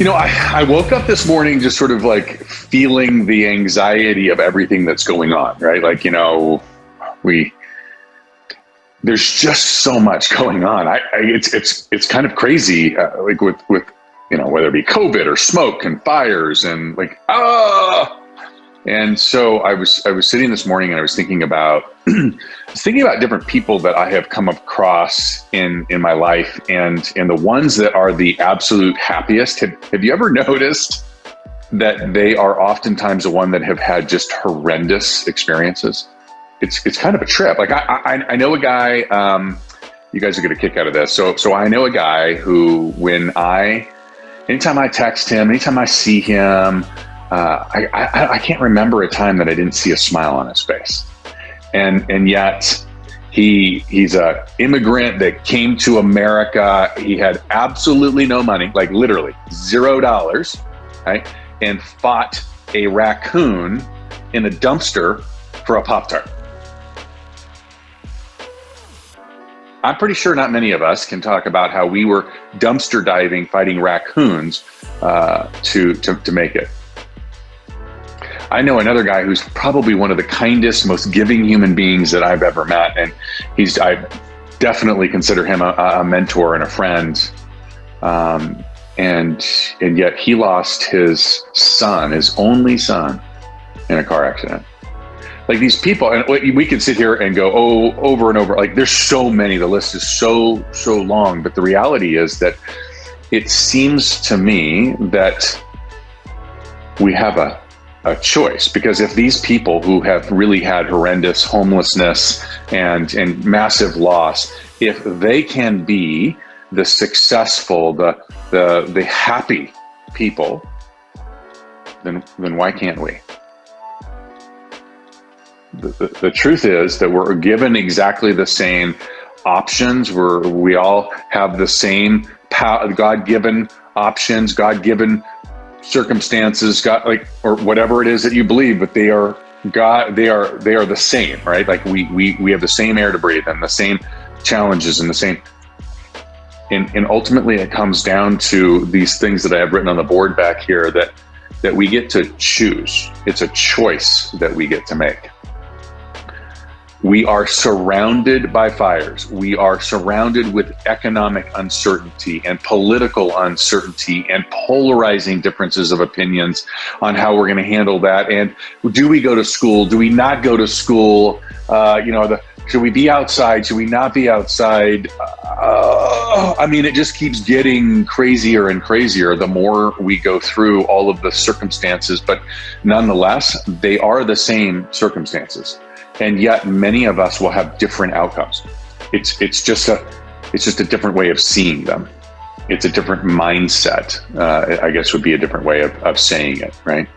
I woke up this morning just sort of like feeling the anxiety of everything that's going on, right? We there's just so much going on. It's kind of crazy, like with whether it be COVID or smoke and fires and And so I was sitting this morning and I was thinking about different people that I have come across in my life, and the ones that are the absolute happiest. Have you ever noticed that they are oftentimes the one that have had just horrendous experiences? It's kind of a trip. Like I know a guy. You guys are going to kick out of this. So I know a guy who, anytime I text him, anytime I see him. I can't remember a time that I didn't see a smile on his face, and yet he's a immigrant that came to America. He had absolutely no money, like literally $0, right? And fought a raccoon in a dumpster for a Pop-Tart. I'm pretty sure not many of us can talk about how we were dumpster diving, fighting raccoons to make it. I know another guy who's probably one of the kindest, most giving human beings that I've ever met. And I definitely consider him a mentor and a friend. And yet he lost his son, his only son, in a car accident. Like these people, and we could sit here and go, over and over. Like there's so many, the list is so long. But the reality is that it seems to me that we have a choice, because if these people who have really had horrendous homelessness and massive loss, if they can be the successful, the happy people, then why can't we? The truth is that we're given exactly the same options. We all have the same God-given options, God-given circumstances, or whatever it is that you believe, but they are the same, right? Like we have the same air to breathe and the same challenges and the same, and ultimately it comes down to these things that I have written on the board back here that we get to choose. It's a choice that we get to make. We are surrounded by fires. We are surrounded with economic uncertainty and political uncertainty and polarizing differences of opinions on how we're going to handle that. And do we go to school? Do we not go to school? Should we be outside? Should we not be outside? It just keeps getting crazier and crazier the more we go through all of the circumstances. But nonetheless, they are the same circumstances. And yet many of us will have different outcomes. It's just a different way of seeing them. It's a different mindset, I guess would be a different way of saying it, right?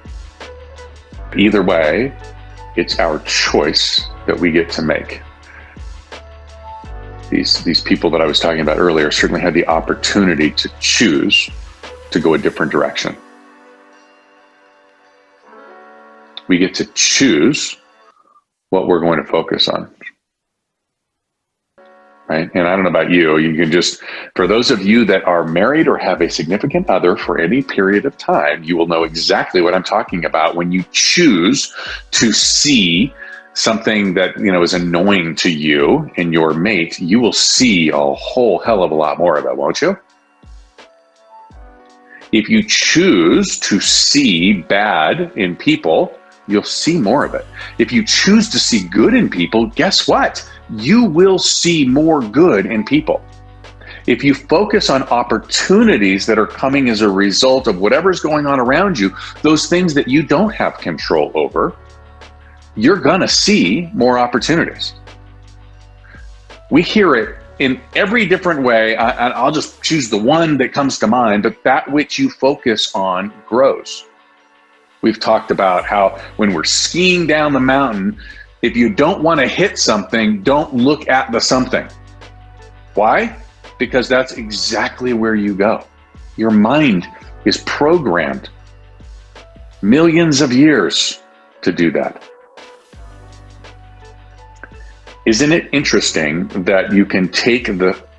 Either way, it's our choice that we get to make. These people that I was talking about earlier certainly had the opportunity to choose to go a different direction. We get to choose what we're going to focus on, right? And I don't know about you, you can just, for those of you that are married or have a significant other for any period of time, you will know exactly what I'm talking about. When you choose to see something that, is annoying to you and your mate, you will see a whole hell of a lot more of it, won't you? If you choose to see bad in people, you'll see more of it. If you choose to see good in people, guess what? You will see more good in people. If you focus on opportunities that are coming as a result of whatever's going on around you, those things that you don't have control over, you're gonna see more opportunities. We hear it in every different way. I'll just choose the one that comes to mind, but that which you focus on grows. We've talked about how when we're skiing down the mountain, if you don't want to hit something, don't look at the something. Why? Because that's exactly where you go. Your mind is programmed millions of years to do that. Isn't it interesting that you can take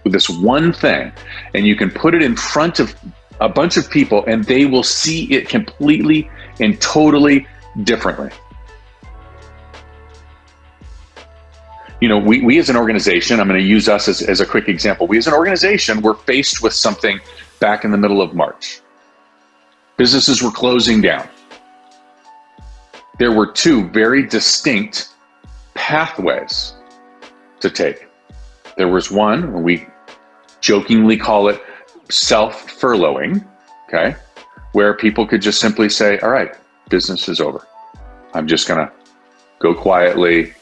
this one thing and you can put it in front of a bunch of people, and they will see it completely and totally differently. You know, we as an organization, I'm going to use us as a quick example. We as an organization were faced with something back in the middle of March. Businesses were closing down. There were two very distinct pathways to take. There was one, we jokingly call it self-furloughing, okay, where people could just simply say, all right, business is over. I'm just going to go quietly,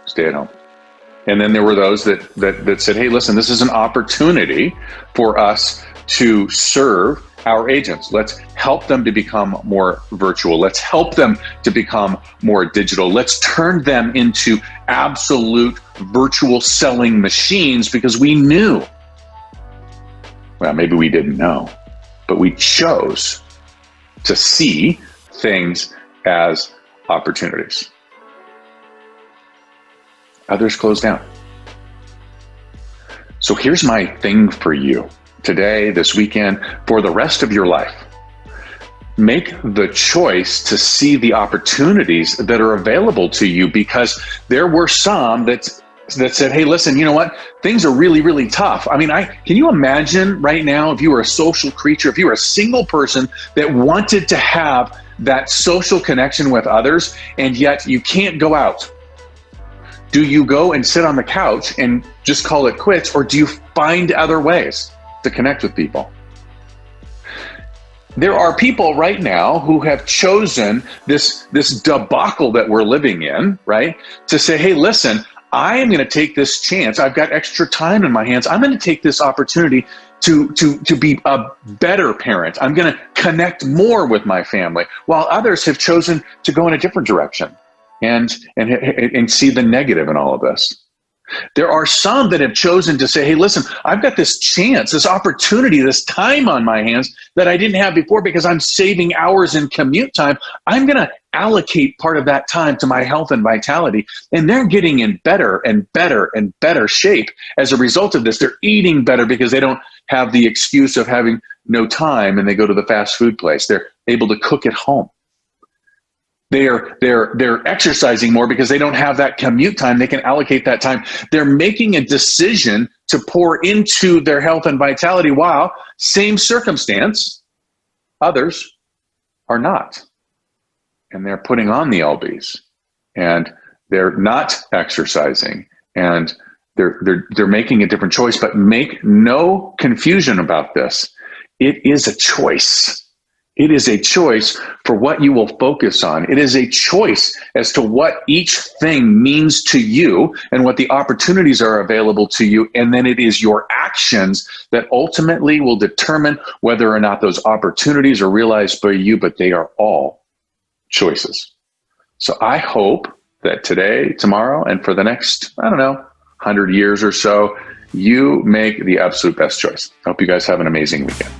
stay at home. And then there were those that said, hey, listen, this is an opportunity for us to serve our agents. Let's help them to become more virtual. Let's help them to become more digital. Let's turn them into absolute virtual selling machines, because we knew, well, maybe we didn't know, but we chose to see things as opportunities. Others closed down. So here's my thing for you today, this weekend, for the rest of your life. Make the choice to see the opportunities that are available to you, because there were some that said, hey, listen, you know what? Things are really, really tough. I mean, can you imagine right now, if you were a social creature, if you were a single person that wanted to have that social connection with others, and yet you can't go out? Do you go and sit on the couch and just call it quits, or do you find other ways to connect with people? There are people right now who have chosen this debacle that we're living in, right? To say, hey, listen, I am going to take this chance. I've got extra time in my hands. I'm going to take this opportunity to be a better parent. I'm going to connect more with my family, while others have chosen to go in a different direction and see the negative in all of this. There are some that have chosen to say, hey, listen, I've got this chance, this opportunity, this time on my hands that I didn't have before, because I'm saving hours in commute time. I'm going to allocate part of that time to my health and vitality. And they're getting in better and better and better shape as a result of this. They're eating better because they don't have the excuse of having no time and they go to the fast food place. They're able to cook at home. They're exercising more because they don't have that commute time. They can allocate that time. They're making a decision to pour into their health and vitality, while same circumstance, others are not. And they're putting on the lbs, and they're not exercising, and they're making a different choice. But make no confusion about this. It is a choice. It is a choice for what you will focus on. It is a choice as to what each thing means to you and what the opportunities are available to you. And then it is your actions that ultimately will determine whether or not those opportunities are realized by you, but they are all choices. So I hope that today, tomorrow, and for the next, 100 years or so, you make the absolute best choice. I hope you guys have an amazing weekend.